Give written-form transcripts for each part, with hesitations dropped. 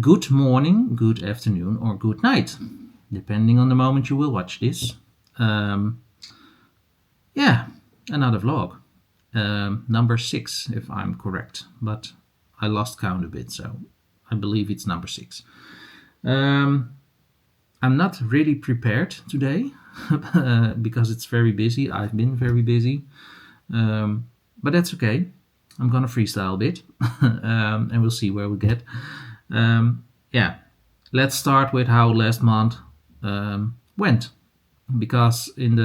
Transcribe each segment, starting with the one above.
good morning, good afternoon, or good night, depending on the moment you will watch this. Yeah, another vlog. Number 6, if I'm correct, but I lost count a bit, so I believe it's number 6. I'm not really prepared today because it's very busy. I've been very busy, but that's okay. I'm gonna freestyle a bit, and we'll see where we get. Yeah, let's start with how last month went, because in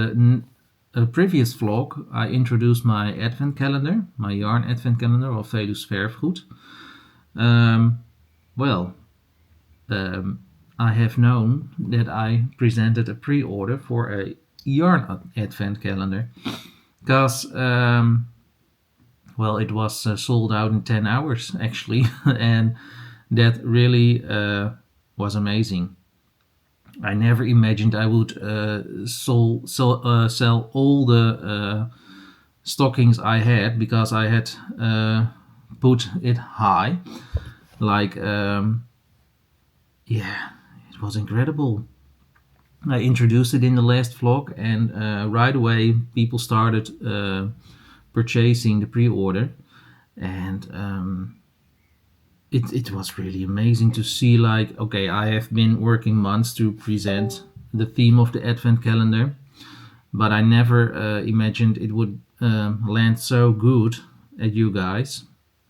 the previous vlog I introduced my advent calendar, my yarn advent calendar of Veluwsch Verfgoed. I have known that I presented a pre-order for a yarn advent calendar because it was sold out in 10 hours actually, and that really was amazing. I never imagined I would sell all the stockings I had, because I had put it high. It was incredible. I introduced it in the last vlog, and right away people started purchasing the pre-order, and it was really amazing to see, I have been working months to present the theme of the advent calendar, but I never imagined it would land so good at you guys.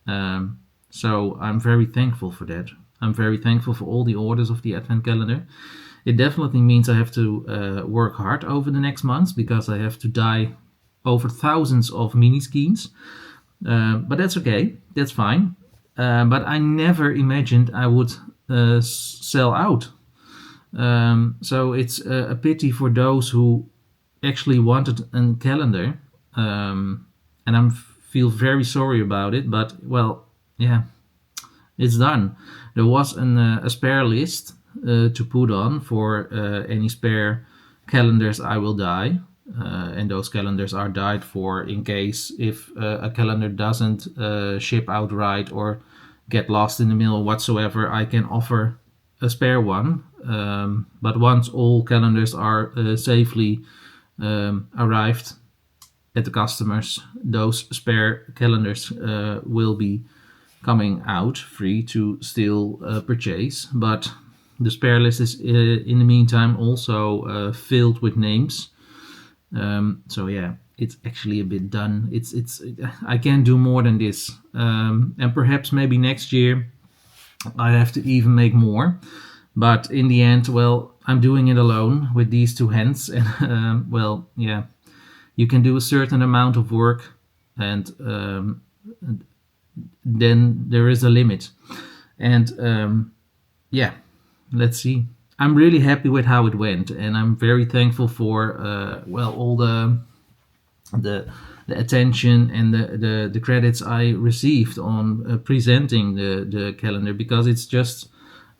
So I'm very thankful for that. I'm very thankful for all the orders of the advent calendar. It definitely means I have to work hard over the next months, because I have to dye over thousands of mini skeins. But that's okay, that's fine. But I never imagined I would sell out. So it's a pity for those who actually wanted a calendar, and I feel very sorry about it. But it's done. There was a spare list to put on for any spare calendars I will dye. And those calendars are dyed for in case if a calendar doesn't ship out right or get lost in the mail whatsoever, I can offer a spare one. But once all calendars are safely arrived at the customers, those spare calendars will be coming out free to still purchase. But the spare list is in the meantime also filled with names. So yeah, it's actually a bit done. I can't do more than this, and perhaps maybe next year I have to even make more. But in the end, I'm doing it alone with these two hands, and you can do a certain amount of work, and then there is a limit. And let's see. I'm really happy with how it went, and I'm very thankful for all the attention and the credits I received on presenting the calendar, because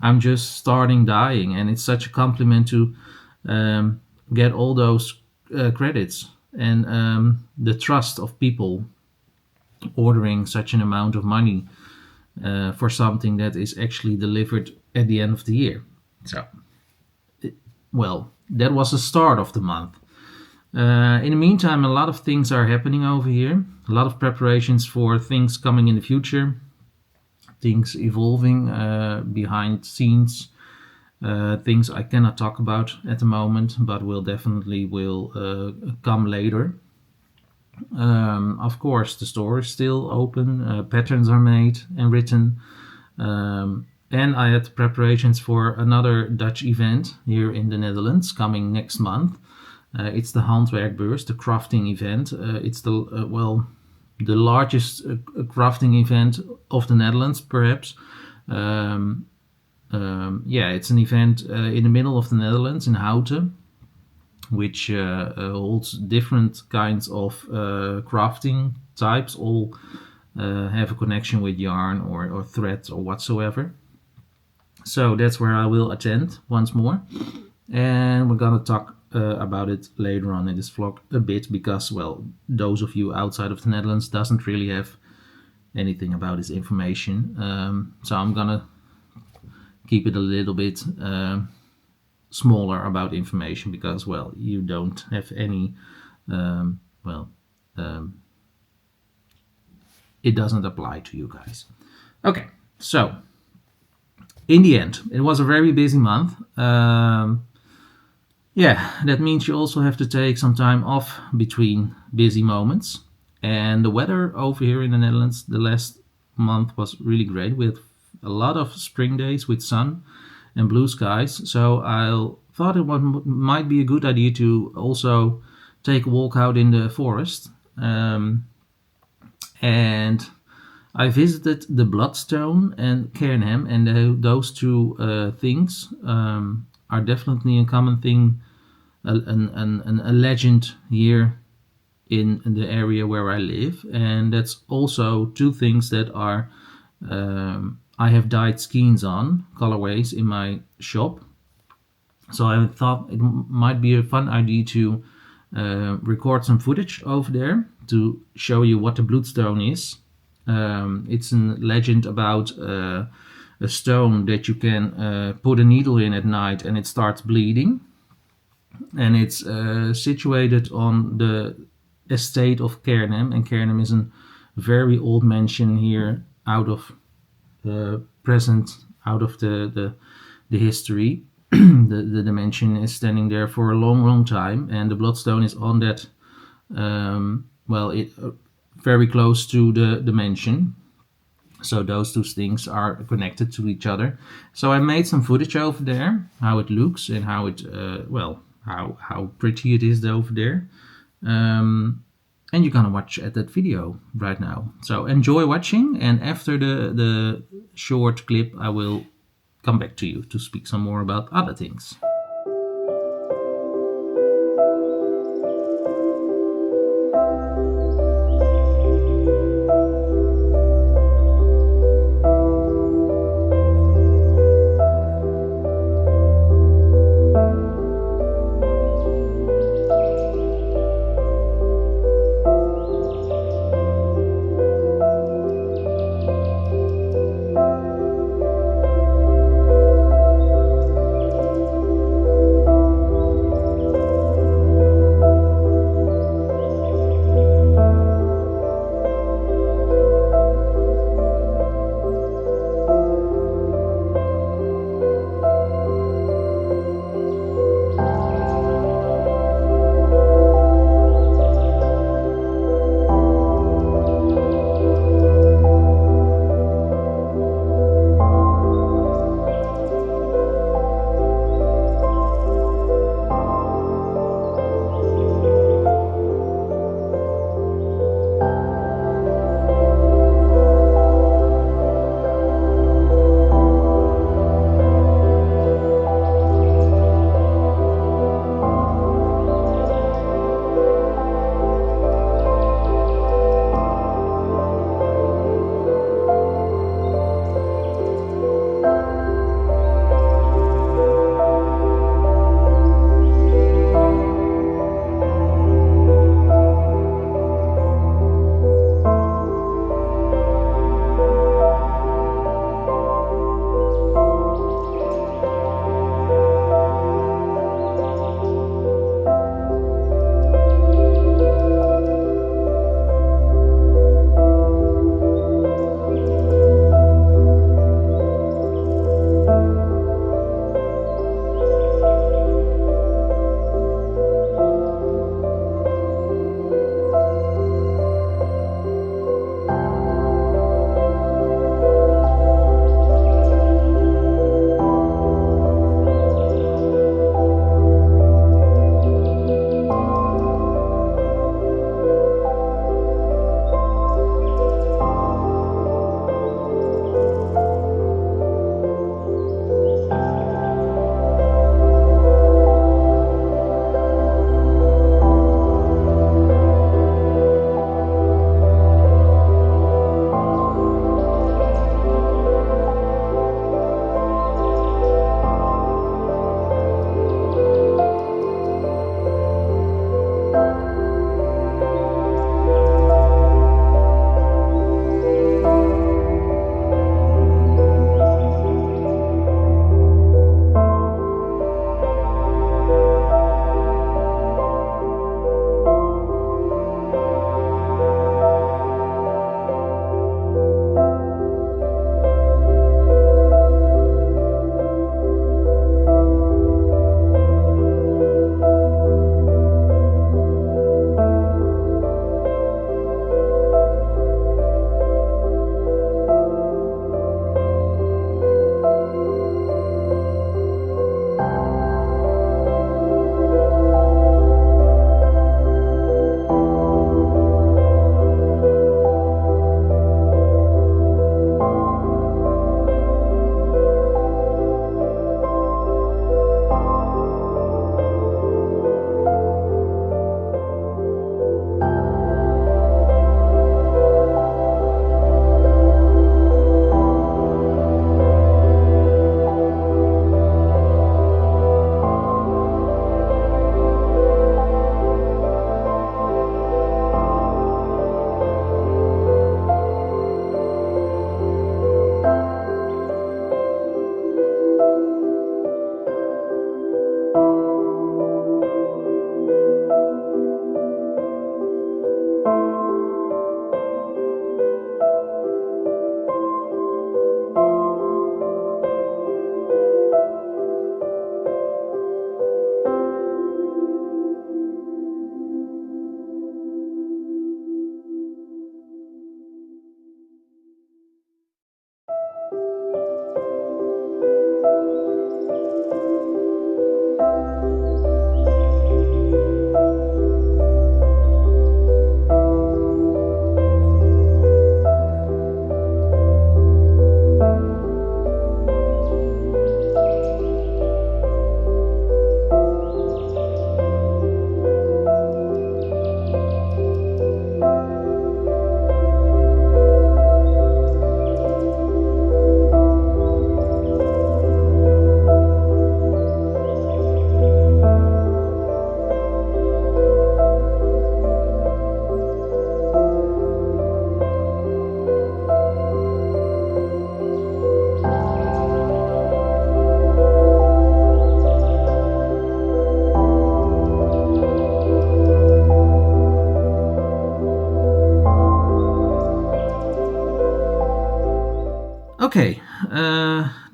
I'm just starting dyeing, and it's such a compliment to get all those credits and the trust of people ordering such an amount of money for something that is actually delivered at the end of the year. So, that was the start of the month. In the meantime, a lot of things are happening over here. A lot of preparations for things coming in the future. Things evolving behind scenes. Things I cannot talk about at the moment, but will come later. Of course, the store is still open. Patterns are made and written. And I had preparations for another Dutch event here in the Netherlands coming next month. It's the Handwerkbeurs, the crafting event. It's the largest crafting event of the Netherlands, perhaps. It's an event in the middle of the Netherlands in Houten, which holds different kinds of crafting types. All have a connection with yarn or thread or whatsoever. So that's where I will attend once more, and we're gonna talk about it later on in this vlog a bit, because those of you outside of the Netherlands doesn't really have anything about this information. So I'm gonna keep it a little bit smaller about information, because, well, you don't have any, it doesn't apply to you guys. Okay, so in the end, it was a very busy month. Yeah, that means you also have to take some time off between busy moments. And the weather over here in the Netherlands the last month was really great. We had a lot of spring days with sun and blue skies. So I thought it might be a good idea to also take a walk out in the forest. And I visited the Bloodstone and Cairnham, and those two things are definitely a common thing, a legend here in the area where I live. And that's also two things that are I have dyed skeins on, colorways in my shop. So I thought it might be a fun idea to record some footage over there to show you what the Bloodstone is. It's a legend about a stone that you can put a needle in at night and it starts bleeding. And it's situated on the estate of Cairnham, and Cairnham is a very old mansion here, out of the history. the mansion is standing there for a long time, and the Bloodstone is on that. Very close to the mansion. So those two things are connected to each other. So I made some footage over there, how it looks and how it how pretty it is over there. And you're gonna watch at that video right now. So enjoy watching, and after the short clip I will come back to you to speak some more about other things.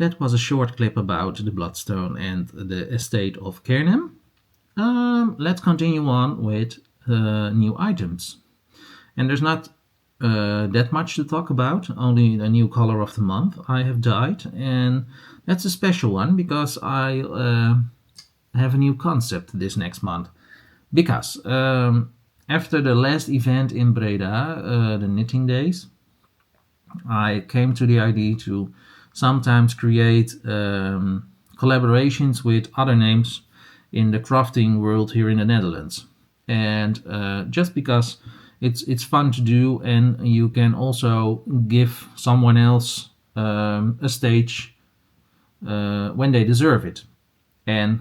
that was a short clip about the bloodstone and the estate of Cairnham. Let's continue on with new items. And there's not that much to talk about, only a new color of the month I have dyed, and that's a special one because I have a new concept this next month. Because after the last event in Breda, the knitting days, I came to the idea to sometimes create collaborations with other names in the crafting world here in the Netherlands. And just because it's fun to do, and you can also give someone else a stage when they deserve it. And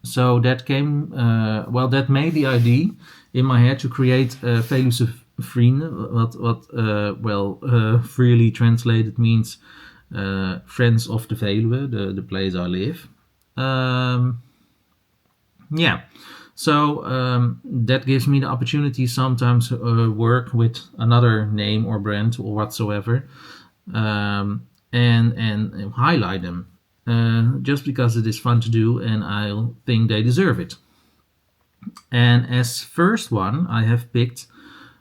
so that came, that made the idea in my head to create Veluwsch Vrienden, what freely translated means Friends of the Veluwe, the place I live. So that gives me the opportunity sometimes to work with another name or brand or whatsoever, and highlight them. Just because it is fun to do and I think they deserve it. And as first one, I have picked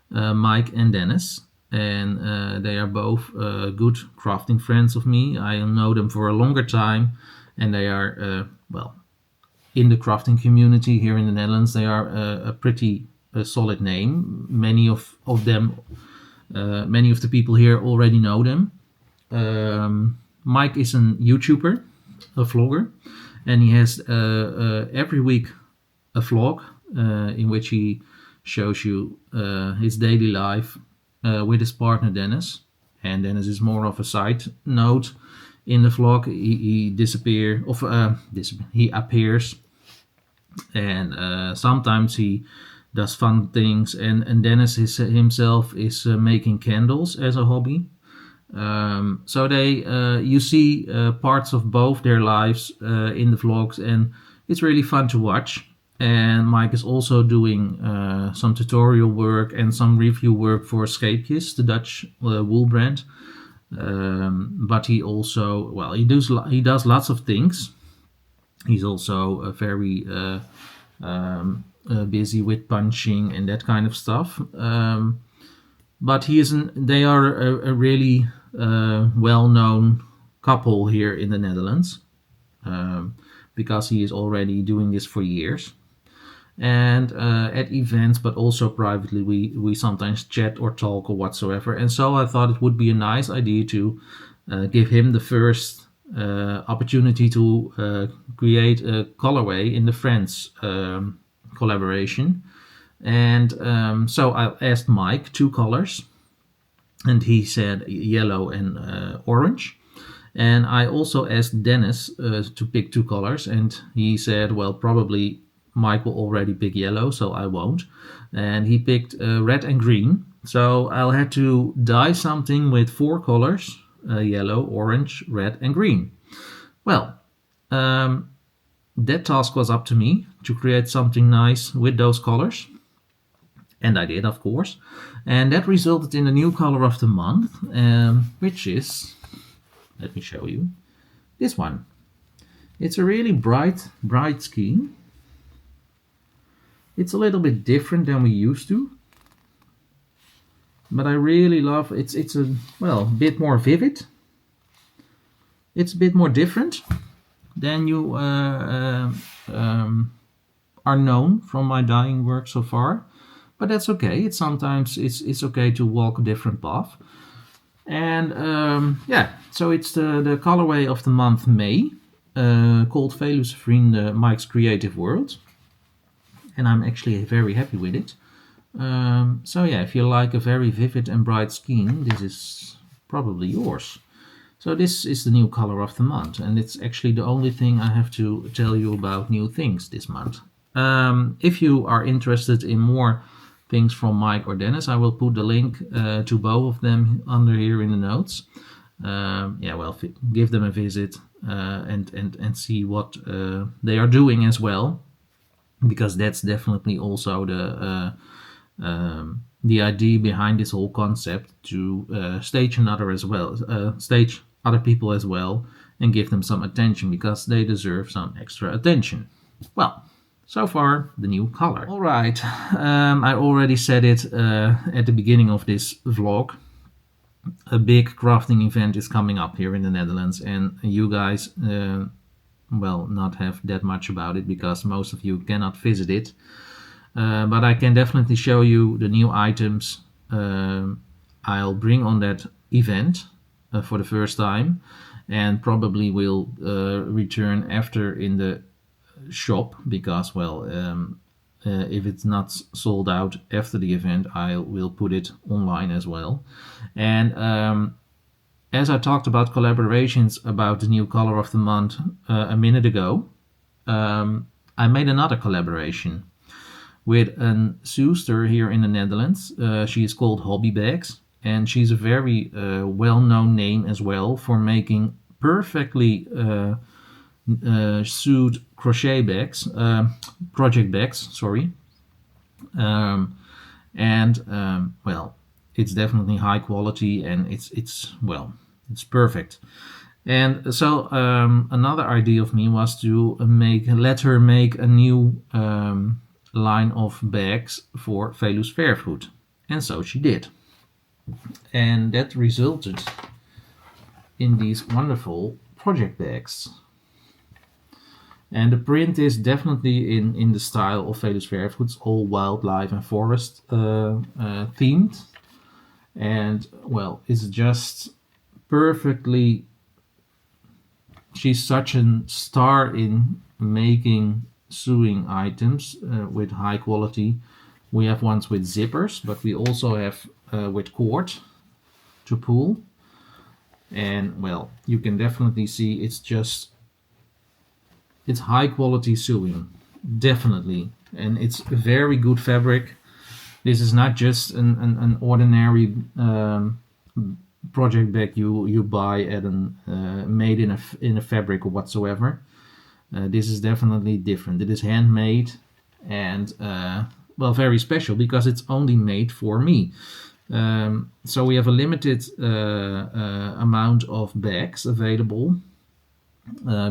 Mike and Dennis, and they are both good crafting friends of me. I know them for a longer time, and they are, in the crafting community here in the Netherlands, they are a pretty solid name. Many of them, many of the people here already know them. Mike is a YouTuber, a vlogger, and he has every week a vlog in which he shows you his daily life with his partner Dennis. And Dennis is more of a side note in the vlog. He appears, and sometimes he does fun things. And Dennis himself is making candles as a hobby. So you see parts of both their lives in the vlogs, and it's really fun to watch. And Mike is also doing some tutorial work and some review work for Scheepjes, the Dutch wool brand. But he also, he does lots of things. He's also very busy with punching and that kind of stuff. But they are a really well-known couple here in the Netherlands, because he is already doing this for years. And at events, but also privately, we sometimes chat or talk or whatsoever. And so I thought it would be a nice idea to give him the first opportunity to create a colorway in the Friends collaboration. And so I asked Mike 2 colors, and he said yellow and orange. And I also asked Dennis to pick 2 colors, and he said, well, probably Mike will already pick yellow, so I won't. And he picked red and green. So I'll have to dye something with 4 colors, yellow, orange, red and green. Well, that task was up to me to create something nice with those colors. And I did, of course. And that resulted in a new color of the month, which is, let me show you, this one. It's a really bright scheme. It's a little bit different than we used to, but I really love it. It's a bit more vivid. It's a bit more different than you are known from my dyeing work so far, but that's okay. Sometimes it's okay to walk a different path. And so it's the colorway of the month May, called Veluwsch Vrienden Mike's Creative World. And I'm actually very happy with it. If you like a very vivid and bright scheme, this is probably yours. So this is the new color of the month, and it's actually the only thing I have to tell you about new things this month. If you are interested in more things from Mike or Dennis, I will put the link to both of them under here in the notes. Give them a visit and see what they are doing as well. Because that's definitely also the idea behind this whole concept to stage stage other people as well, and give them some attention because they deserve some extra attention. Well, so far the new color. All right, I already said it at the beginning of this vlog. A big crafting event is coming up here in the Netherlands, and you guys well, not have that much about it because most of you cannot visit it. But I can definitely show you the new items I'll bring on that event for the first time, and probably will return after in the shop because, well, if it's not sold out after the event, I will put it online as well. And as I talked about collaborations about the new color of the month a minute ago, I made another collaboration with a sewster here in the Netherlands. She is called Hobbybags, and she's a very well-known name as well for making perfectly sewed crochet bags, project bags, sorry. Well, it's definitely high quality, and it's perfect. And so another idea of me was to let her make a new line of bags for Veluwsch Verfgoed, and so she did. And that resulted in these wonderful project bags. And the print is definitely in the style of Veluwsch Verfgoed. It's all wildlife and forest themed. And, well, it's just perfectly... She's such a star in making sewing items with high quality. We have ones with zippers, but we also have with cord to pull. And, well, you can definitely see it's high quality sewing, definitely, and it's very good fabric. This is not just an ordinary project bag you buy at made in a fabric or whatsoever. This is definitely different. It is handmade and well, very special because it's only made for me. So we have a limited amount of bags available.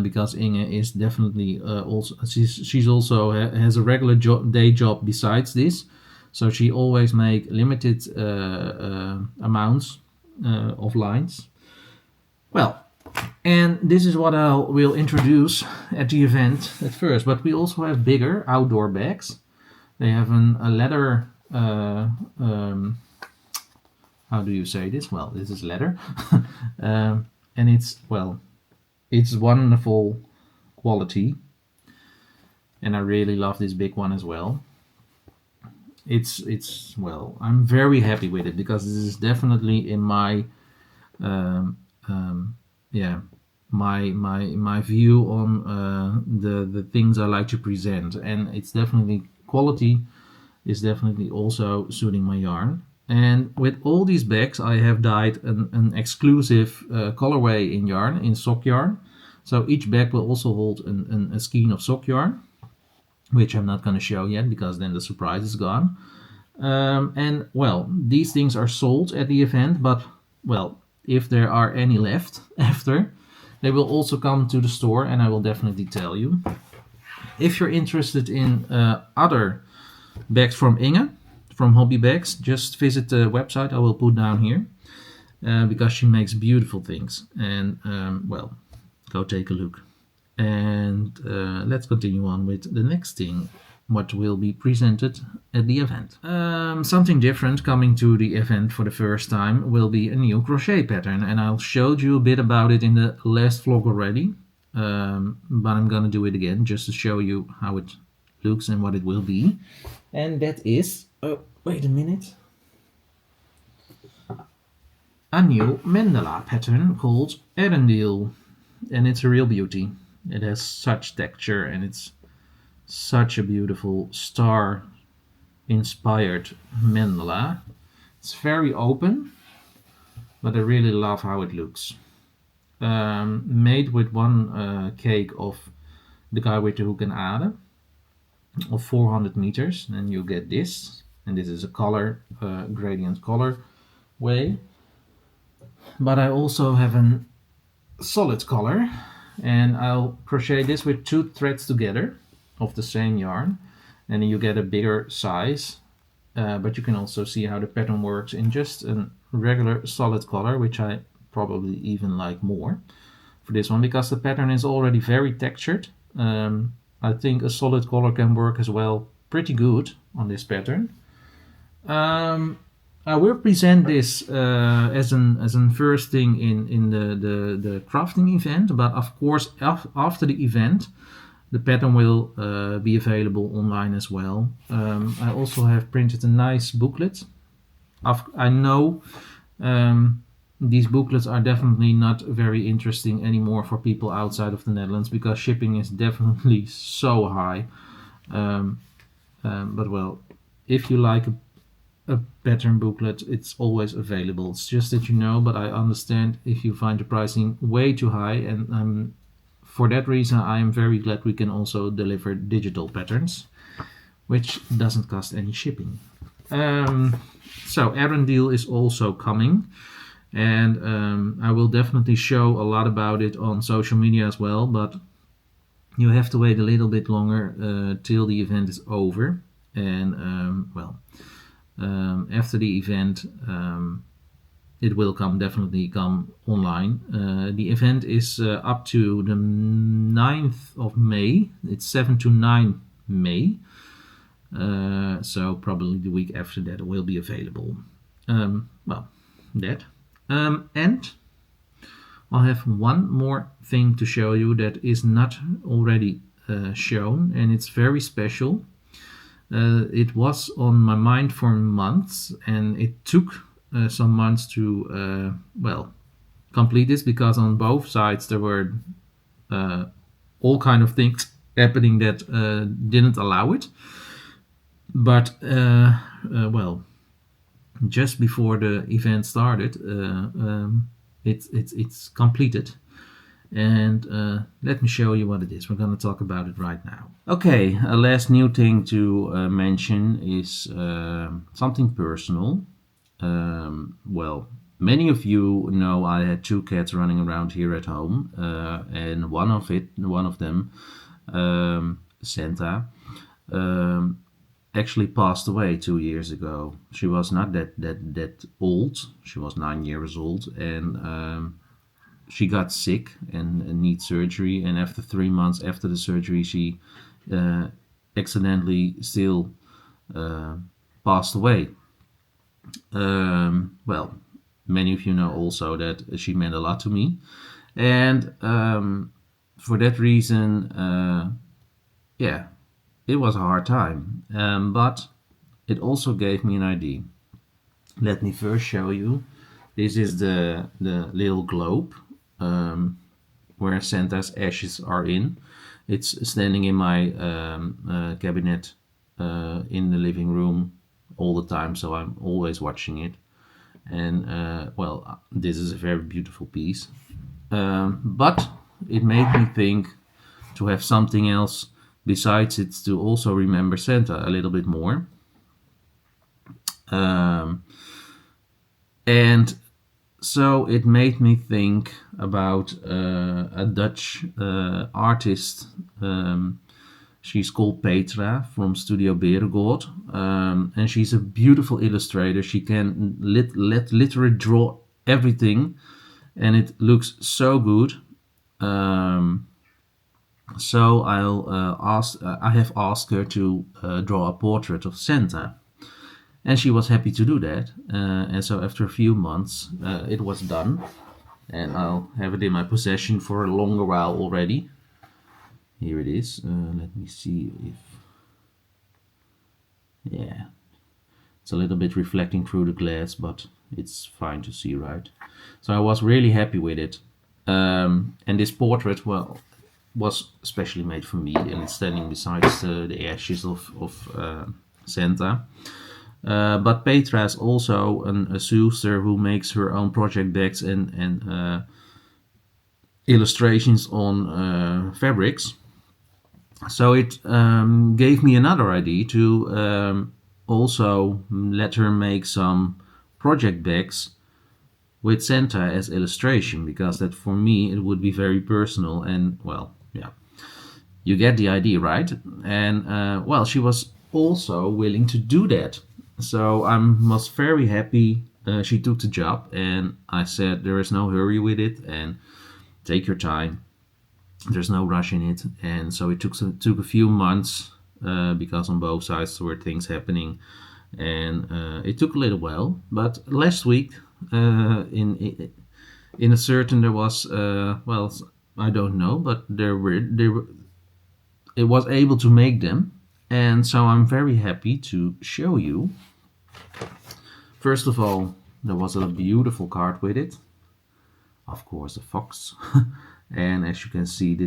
Because Inge is definitely also she's also has a regular day job besides this, so she always make limited amounts of lines. Well, and this is what I will introduce at the event at first, but we also have bigger outdoor bags. They have a leather how do you say this? Well, this is leather. And it's wonderful quality, and I really love this big one as well. It's well, I'm very happy with it because this is definitely in my my view on the things I like to present, and it's definitely quality is definitely also suiting my yarn. And with all these bags, I have dyed an exclusive colorway in yarn, in sock yarn. So each bag will also hold a skein of sock yarn, which I'm not going to show yet because then the surprise is gone. And well, these things are sold at the event, but well, if there are any left after, they will also come to the store, and I will definitely tell you. If you're interested in other bags from Inge, from Hobbybags, just visit the website I will put down here, because she makes beautiful things, and well, go take a look. And let's continue on with the next thing, what will be presented at the event. Something different coming to the event for the first time will be a new crochet pattern, and I'll showed you a bit about it in the last vlog already, but I'm gonna do it again just to show you how it looks and what it will be. And that is, oh wait a minute, a new mandala pattern called earendil, and it's a real beauty. It has such texture, and it's such a beautiful star inspired mandala. It's very open, but I really love how it looks. Made with one cake of the guy with the hook and ader of 400 meters, and you get this. and this is a color, gradient color way. But I also have a solid color, and I'll crochet this with 2 threads together of the same yarn, and then you get a bigger size. But you can also see how the pattern works in just a regular solid color, which I probably even like more for this one, because the pattern is already very textured. I think a solid color can work as well pretty good on this pattern. I will present this as an first thing in the crafting event, but of course after the event the pattern will be available online as well. I also have printed a nice booklet. I know these booklets are definitely not very interesting anymore for people outside of the Netherlands, because shipping is definitely so high. But well, if you like a pattern booklet, it's always available. It's just that you know, but I understand if you find the pricing way too high, and for that reason I am very glad we can also deliver digital patterns, which doesn't cost any shipping. So earendil is also coming, and I will definitely show a lot about it on social media as well, but you have to wait a little bit longer till the event is over. And after the event it will definitely come online. The event is up to the 9th of May. It's 7 to 9 May. So probably the week after that it will be available. And I'll have one more thing to show you that is not already shown, and it's very special. It was on my mind for months, and it took some months to complete this, because on both sides there were all kind of things happening that didn't allow it. But just before the event started, it's completed. And let me show you what it is. We're going to talk about it right now. Okay, a last new thing to mention is something personal. Many of you know I had 2 cats running around here at home, and one of them, Santa, actually passed away 2 years ago. She was not that old. She was 9 years old, and she got sick and needs surgery. And after 3 months after the surgery, she accidentally still passed away. Many of you know also that she meant a lot to me, and for that reason, it was a hard time, but it also gave me an idea. Let me first show you. This is the little globe where Santa's ashes are in. It's standing in my cabinet in the living room all the time, so I'm always watching it. And this is a very beautiful piece, but it made me think to have something else besides it to also remember Santa a little bit more. And so it made me think about a Dutch artist. She's called Petra from Studio Berengoed, and she's a beautiful illustrator. She can literally draw everything, and it looks so good. So I have asked her to draw a portrait of Santa, and she was happy to do that. And so after a few months, it was done, and I'll have it in my possession for a longer while already. Here it is. Let me see if... Yeah, it's a little bit reflecting through the glass, but it's fine to see, right? So I was really happy with it. And this portrait, was especially made for me, and it's standing beside the ashes of Santa. But Petra is also a sewster who makes her own project bags and illustrations on fabrics. So it gave me another idea to also let her make some project bags with Santa as illustration, because that for me it would be very personal. And well, yeah, you get the idea, right? And well, she was also willing to do that, so I was very happy. She took the job, and I said there is no hurry with it, and take your time. There's no rush in it. And so it took a few months, because on both sides there were things happening, and it took a little while. But last week, in a certain, there was well, I don't know, but there it was able to make them, and so I'm very happy to show you. First of all, there was a beautiful card with it, of course, a fox. And as you can see,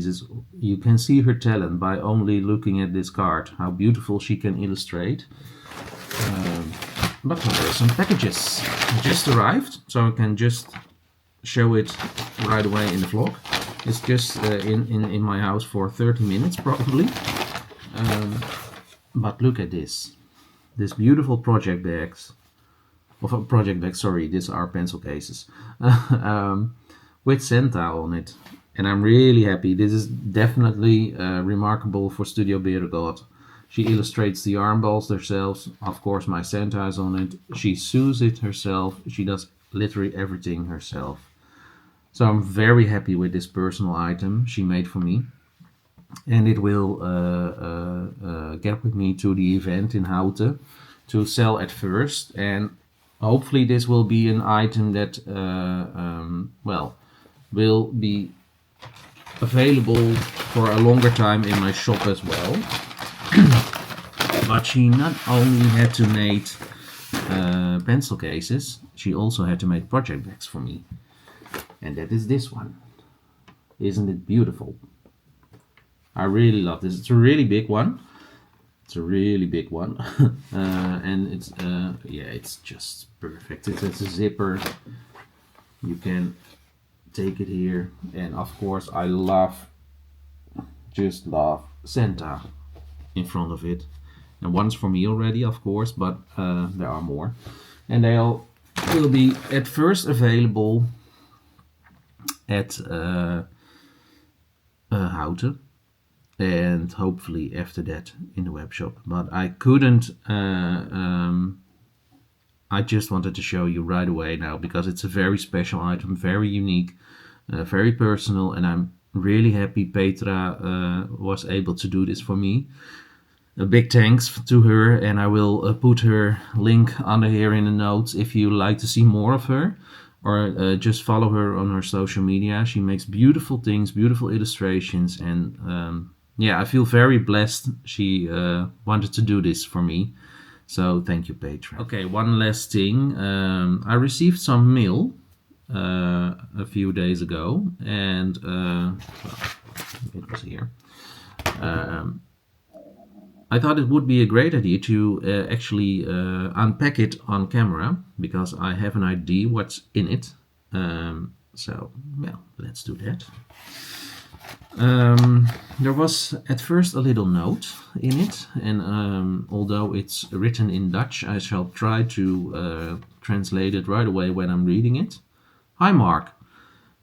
you can see her talent by only looking at this card, how beautiful she can illustrate. But there are some packages just arrived, so I can just show it right away in the vlog. It's just in my house for 30 minutes probably. But look at this beautiful project bags. Sorry, these are pencil cases. With Santa on it. And I'm really happy. This is definitely remarkable for Studio Veergoed. She illustrates the arm balls herself. Of course, my Santa is on it. She sews it herself. She does literally everything herself. So I'm very happy with this personal item she made for me. And it will get with me to the event in Houten to sell at first. And hopefully this will be an item that well, will be available for a longer time in my shop as well. But she not only had to make pencil cases, she also had to make project bags for me. And that is this one. Isn't it beautiful? I really love this. It's a really big one. It's a really big one. And it's yeah, it's just perfect. It's a zipper. You can take it here. And of course I just love Santa in front of it. And one's for me already, of course, but there are more. And they all will be at first available at Houten, and hopefully after that in the web shop. But I couldn't, I just wanted to show you right away now, because it's a very special item, very unique, very personal, and I'm really happy Petra was able to do this for me. A big thanks to her, and I will put her link under here in the notes if you like to see more of her, or just follow her on her social media. She makes beautiful things, beautiful illustrations, and yeah, I feel very blessed she wanted to do this for me. So thank you, Petra. Okay, one last thing. I received some mail a few days ago, and well, it was here. I thought it would be a great idea to actually unpack it on camera, because I have an idea what's in it. So, well, let's do that. There was at first a little note in it, and although it's written in Dutch, I shall try to translate it right away when I'm reading it. Hi Mark,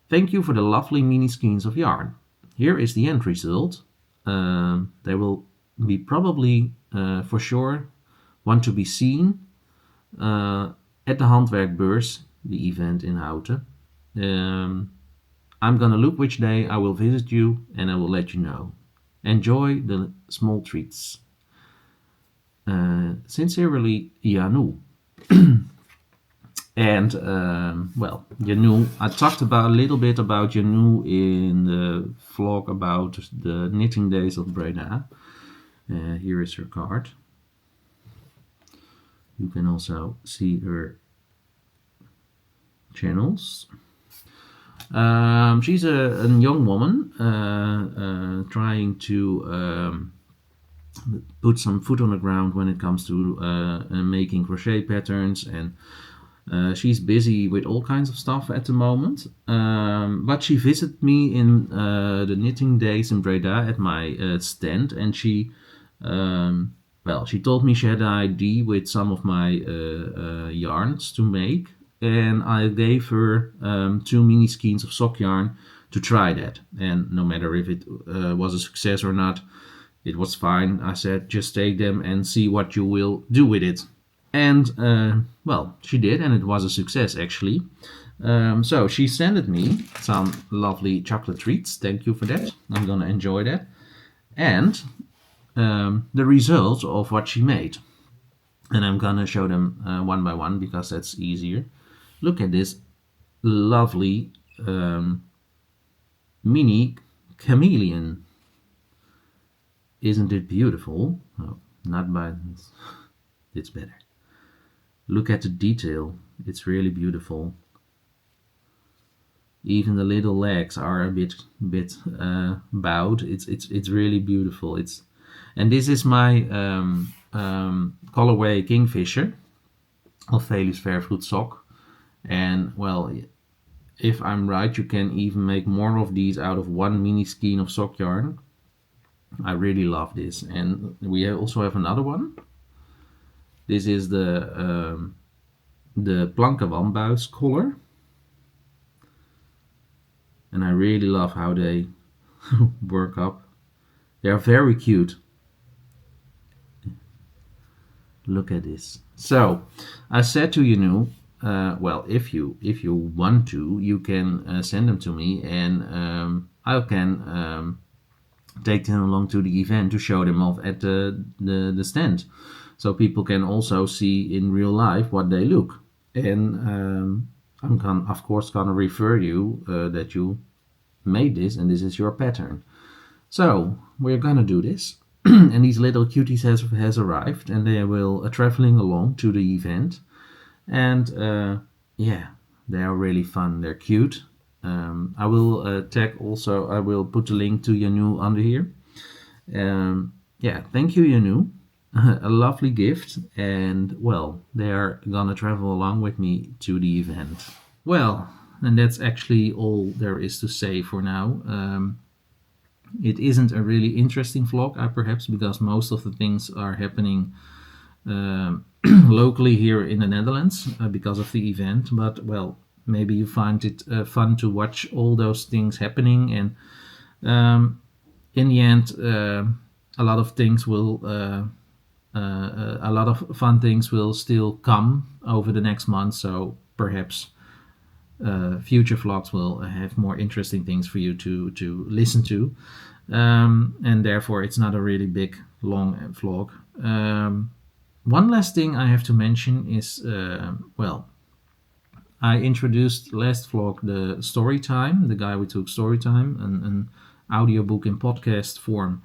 thank you for the lovely mini skeins of yarn. Here is the end result. They will be probably for sure want to be seen at the Handwerkbeurs, the event in Houten. I'm gonna look which day I will visit you, and I will let you know. Enjoy the small treats. Sincerely, Janu. And well, Janu, I talked about a little bit about Janu in the vlog about the knitting days of Breda. Here is her card. You can also see her channels. She's a young woman trying to put some foot on the ground when it comes to making crochet patterns, and she's busy with all kinds of stuff at the moment. But she visited me in the knitting days in Breda at my stand, and she Well, she told me she had an idea with some of my yarns to make, and I gave her 2 mini skeins of sock yarn to try that. And no matter if it was a success or not, it was fine. I said, just take them and see what you will do with it. And well, she did, and it was a success actually. So she sent me some lovely chocolate treats. Thank you for that. I'm gonna enjoy that. And the results of what she made. And I'm gonna show them one by one because that's easier. Look at this lovely mini chameleon. Isn't it beautiful? Oh, not by... It's better. Look at the detail. It's really beautiful. Even the little legs are a bit bowed. It's really beautiful. And this is my colorway Kingfisher of Veluwsch Verfgoed sock. And well, if I'm right, you can even make more of these out of 1 mini skein of sock yarn. I really love this. And we also have another one. This is the Planken Wambuis color. And I really love how they work up. They are very cute. Look at this. So I said to Yanu, well, if you want to, you can send them to me, and I can take them along to the event to show them off at the stand, so people can also see in real life what they look. And I'm of course gonna refer you that you made this and this is your pattern. So we're gonna do this. And these little cuties has arrived, and they will traveling along to the event. And yeah, they are really fun. They're cute. I will tag also. I will put the link to Yanu under here. Yeah, thank you, Yanu. A lovely gift, and well, they are gonna travel along with me to the event. Well, and that's actually all there is to say for now. It isn't a really interesting vlog, perhaps because most of the things are happening locally here in the Netherlands because of the event. But well, maybe you find it fun to watch all those things happening, and in the end, a lot of things will, a lot of fun things will still come over the next month. So perhaps future vlogs will have more interesting things for you to listen to, and therefore it's not a really big long vlog. One last thing I have to mention is well, I introduced last vlog the story time, the guy we took story time, an audiobook in podcast form,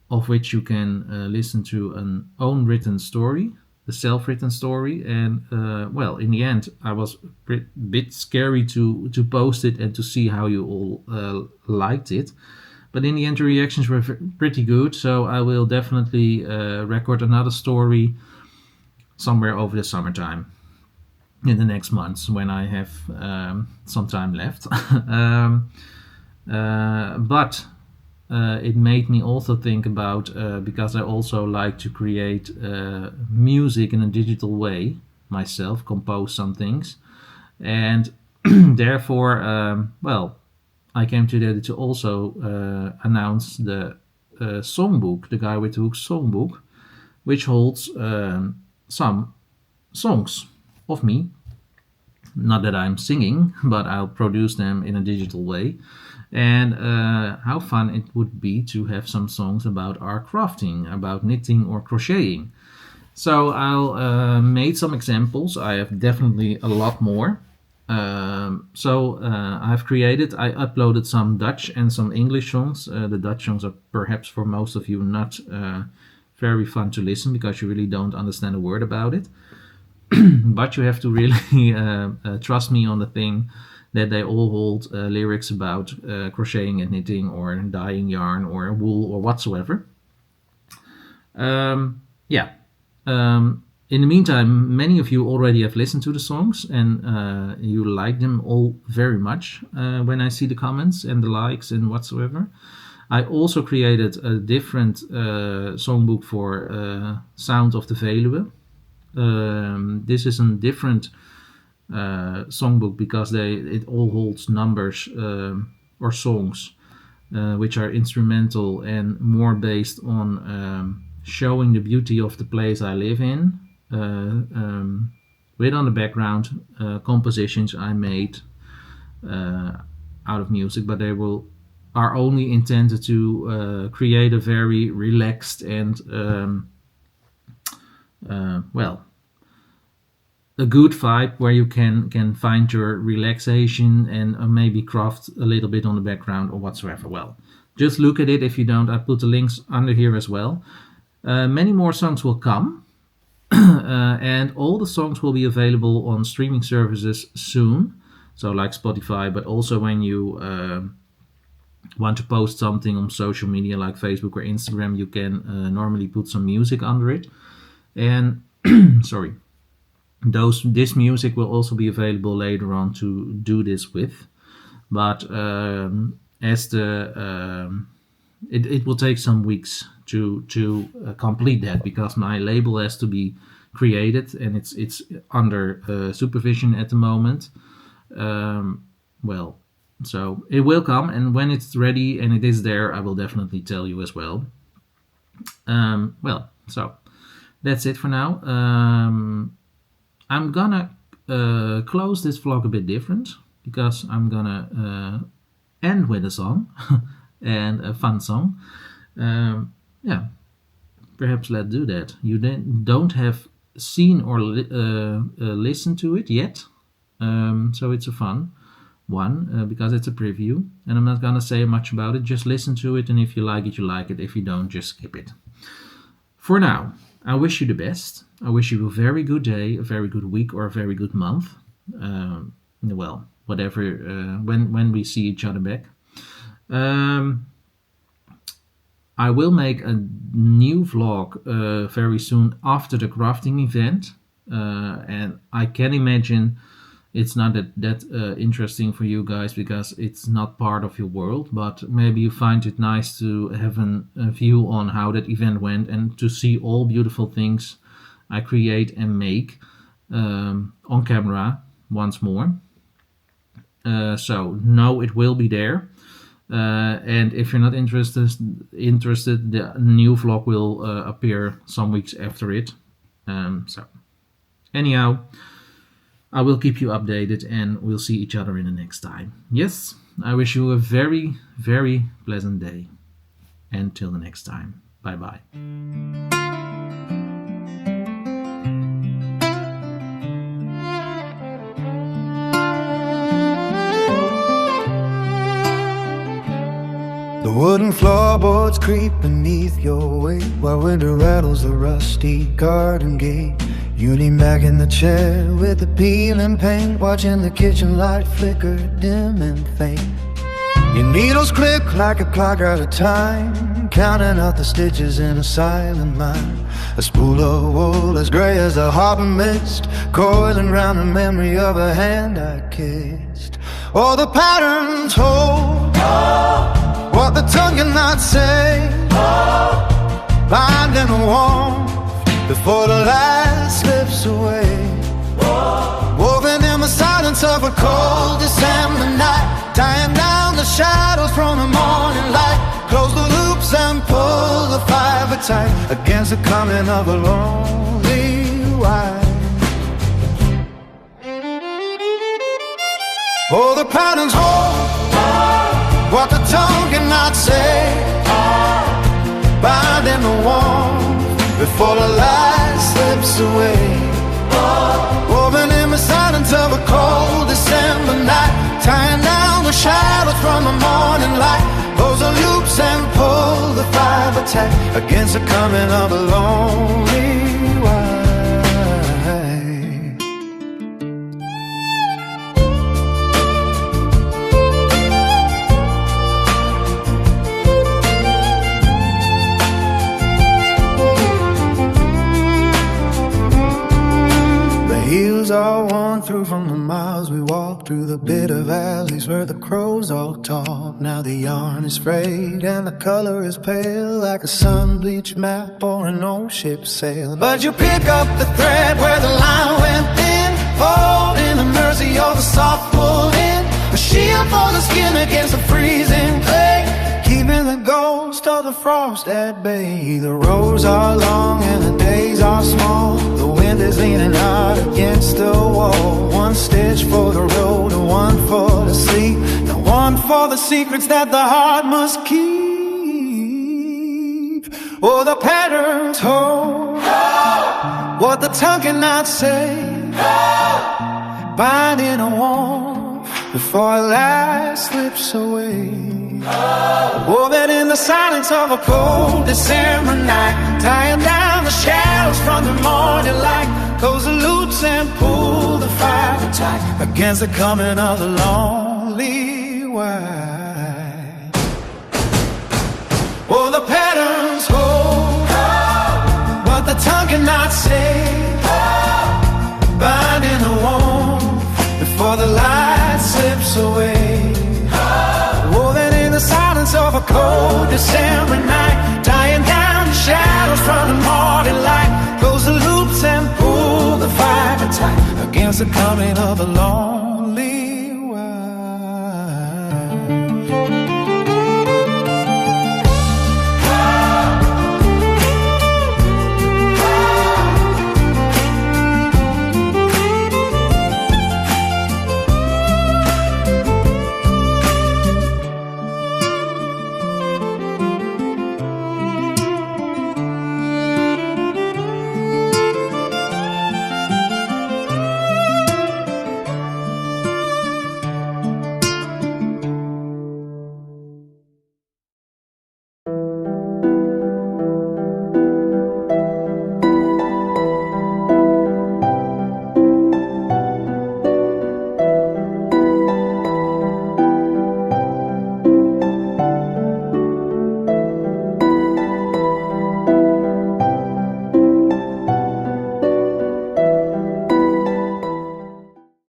of which you can listen to an own written story, the self-written story. And well, in the end, I was a bit scary to post it and to see how you all liked it. But in the end, the reactions were pretty good. So I will definitely record another story somewhere over the summertime in the next months when I have some time left. But it made me also think about, because I also like to create music in a digital way myself, compose some things, and therefore, well, I came to also announce the songbook, the Guy with the Hook songbook, which holds some songs of me. Not that I'm singing, but I'll produce them in a digital way. And how fun it would be to have some songs about our crafting, about knitting or crocheting. So I'll made some examples. I have definitely a lot more. So I've I uploaded some Dutch and some English songs. The Dutch songs are perhaps for most of you not very fun to listen because you really don't understand a word about it. But you have to really trust me on the thing that they all hold lyrics about crocheting and knitting or dyeing yarn or wool or whatsoever. Yeah. In the meantime, many of you already have listened to the songs, and you like them all very much when I see the comments and the likes and whatsoever. I also created a different songbook for Sound of the Veluwe. This is a different songbook because it all holds numbers or songs which are instrumental and more based on showing the beauty of the place I live in, with on the background compositions I made out of music, but they are only intended to create a very relaxed and a good vibe where you can find your relaxation and maybe craft a little bit on the background or whatsoever. Well, just look at it. If you don't, I put the links under here as well. Many more songs will come, and all the songs will be available on streaming services soon. So like Spotify, but also when you want to post something on social media like Facebook or Instagram, you can normally put some music under it. And sorry. This music will also be available later on to do this with, but it will take some weeks to complete that because my label has to be created and it's under supervision at the moment. So it will come, and when it's ready and it is there, I will definitely tell you as well. So that's it for now. I'm gonna close this vlog a bit different because I'm gonna end with a song and a fun song. Perhaps let's do that. You don't have seen or listened to it yet, so it's a fun one because it's a preview, and I'm not gonna say much about it. Just listen to it, and if you like it, you like it. If you don't, just skip it. For now, I wish you the best. I wish you a very good day, a very good week, or a very good month. Whatever, when we see each other back. I will make a new vlog very soon after the crafting event. And I can imagine it's not that interesting for you guys because it's not part of your world, but maybe you find it nice to have a view on how that event went and to see all beautiful things I create and make on camera once more. So no, it will be there. And if you're not interested, the new vlog will appear some weeks after it. So anyhow, I will keep you updated and we'll see each other in the next time. Yes, I wish you a very, very pleasant day. Until the next time. Bye bye. The wooden floorboards creep beneath your weight while winter rattles the rusty garden gate. You lean back in the chair with the peeling paint, watching the kitchen light flicker dim and faint. Your needles click like a clock out of time, counting out the stitches in a silent mind. A spool of wool as grey as the harbor mist, coiling round the memory of a hand I kissed. Oh, the patterns hold what the tongue cannot say, bind in the warmth before the light slips away. Woven in the silence of a cold December night, tying down the shadows from the morning light. Close the loops and pull the fiber tight against the coming of a lonely wife. Oh, the patterns hold what the tongue cannot say, bind in the warmth before the light slips away. Woven in the silence of a cold December night, tying down the shadows from the morning light. Close the loops and pull the fiber tight against the coming of a lonely wife. Heels all worn through from the miles we walked through the bitter valleys where the crows all talk. Now the yarn is frayed and the color is pale, like a sun-bleached map or an old ship sail. But you pick up the thread where the line went thin, fold in the mercy of the soft wool in, a shield for the skin against the freezing clay, keeping the ghost of the frost at bay. The roads are long and the days are small, the wind is leaning hard against the wall. One stitch for the road and one for the sleep, and one for the secrets that the heart must keep. Oh, the patterns hold what the tongue cannot say, binding a warmth before light slips away. Woven in the silence of a cold December night, tying down the shadows from the morning light. Close the loops and pull the fire tight against the coming of the lonely wife. Oh, the patterns hold what the tongue cannot say, binding the warmth before the light slips away. Woven in the silence of a cold December night, tying down the shadows from the morning light. Close the loops and pull the fire tight against the coming of the long